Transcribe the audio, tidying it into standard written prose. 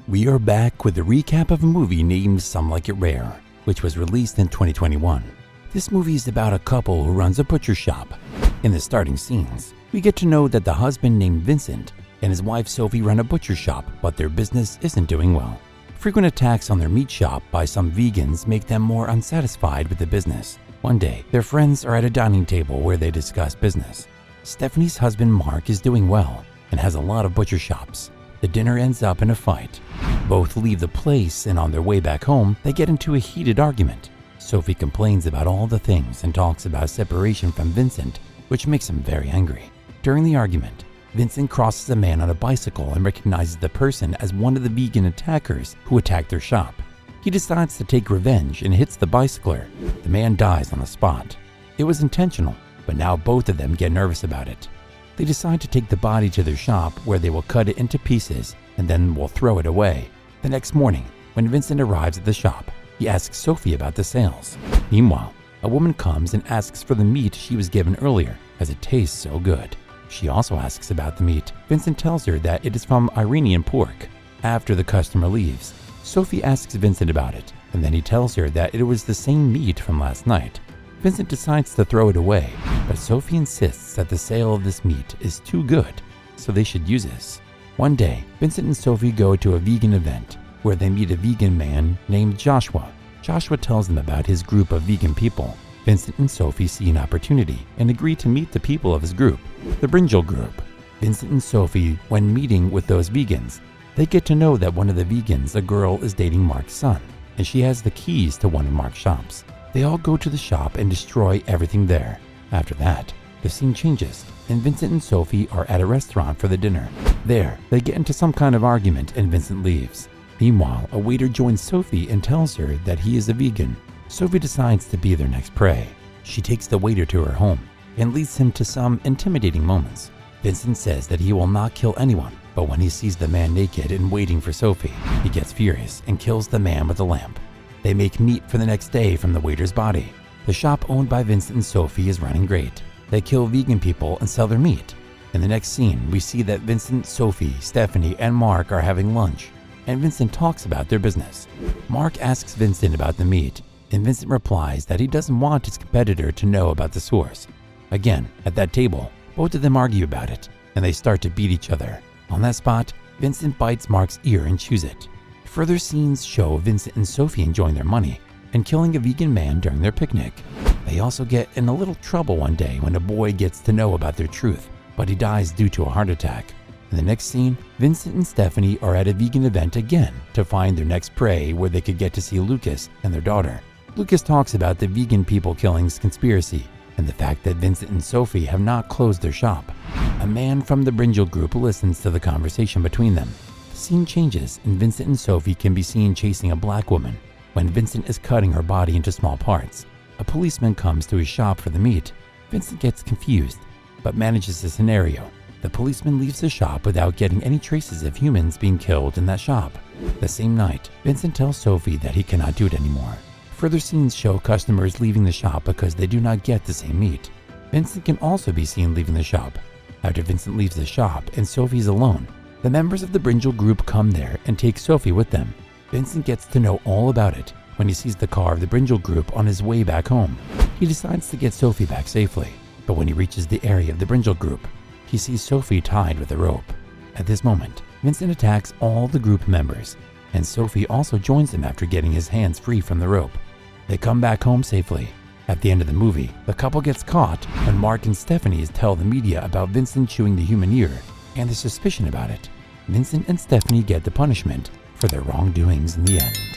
We are back with a recap of a movie named Some Like It Rare, which was released in 2021. This movie is about a couple who runs a butcher shop. In the starting scenes, we get to know that the husband named Vincent and his wife Sophie run a butcher shop, but their business isn't doing well. Frequent attacks on their meat shop by some vegans make them more unsatisfied with the business. One day, their friends are at a dining table where they discuss business. Stephanie's husband Mark is doing well and has a lot of butcher shops. The dinner ends up in a fight. Both leave the place, and on their way back home, they get into a heated argument. Sophie complains about all the things and talks about separation from Vincent, which makes him very angry. During the argument, Vincent crosses a man on a bicycle and recognizes the person as one of the vegan attackers who attacked their shop. He decides to take revenge and hits the bicycler. The man dies on the spot. It was intentional, but now both of them get nervous about it. They decide to take the body to their shop where they will cut it into pieces and then will throw it away. The next morning, when Vincent arrives at the shop, he asks Sophie about the sales. Meanwhile, a woman comes and asks for the meat she was given earlier, as it tastes so good. She also asks about the meat. Vincent tells her that it is from Iranian pork. After the customer leaves, Sophie asks Vincent about it, and then he tells her that it was the same meat from last night. Vincent decides to throw it away, but Sophie insists that the sale of this meat is too good, so they should use this. One day, Vincent and Sophie go to a vegan event where they meet a vegan man named Joshua. Joshua tells them about his group of vegan people. Vincent and Sophie see an opportunity and agree to meet the people of his group, the Brinjal group. Vincent and Sophie, when meeting with those vegans, they get to know that one of the vegans, a girl, is dating Mark's son, and she has the keys to one of Mark's shops. They all go to the shop and destroy everything there. After that, the scene changes, and Vincent and Sophie are at a restaurant for the dinner. There, they get into some kind of argument and Vincent leaves. Meanwhile, a waiter joins Sophie and tells her that he is a vegan. Sophie decides to be their next prey. She takes the waiter to her home and leads him to some intimidating moments. Vincent says that he will not kill anyone, but when he sees the man naked and waiting for Sophie, he gets furious and kills the man with a lamp. They make meat for the next day from the waiter's body. The shop owned by Vincent and Sophie is running great. They kill vegan people and sell their meat. In the next scene, we see that Vincent, Sophie, Stephanie, and Mark are having lunch, and Vincent talks about their business. Mark asks Vincent about the meat, and Vincent replies that he doesn't want his competitor to know about the source. Again, at that table, both of them argue about it, and they start to beat each other. On that spot, Vincent bites Mark's ear and chews it. Further scenes show Vincent and Sophie enjoying their money and killing a vegan man during their picnic. They also get in a little trouble one day when a boy gets to know about their truth, but he dies due to a heart attack. In the next scene, Vincent and Stephanie are at a vegan event again to find their next prey where they could get to see Lucas and their daughter. Lucas talks about the vegan people killings conspiracy and the fact that Vincent and Sophie have not closed their shop. A man from the Brinjal group listens to the conversation between them. The scene changes and Vincent and Sophie can be seen chasing a black woman. When Vincent is cutting her body into small parts, a policeman comes to his shop for the meat. Vincent gets confused, but manages the scenario. The policeman leaves the shop without getting any traces of humans being killed in that shop. The same night, Vincent tells Sophie that he cannot do it anymore. Further scenes show customers leaving the shop because they do not get the same meat. Vincent can also be seen leaving the shop. After Vincent leaves the shop and Sophie is alone, the members of the Brinjal group come there and take Sophie with them. Vincent gets to know all about it when he sees the car of the Brinjal group on his way back home. He decides to get Sophie back safely, but when he reaches the area of the Brinjal group, he sees Sophie tied with a rope. At this moment, Vincent attacks all the group members, and Sophie also joins him after getting his hands free from the rope. They come back home safely. At the end of the movie, the couple gets caught when Mark and Stephanie tell the media about Vincent chewing the human ear and the suspicion about it. Vincent and Stephanie get the punishment for their wrongdoings in the end.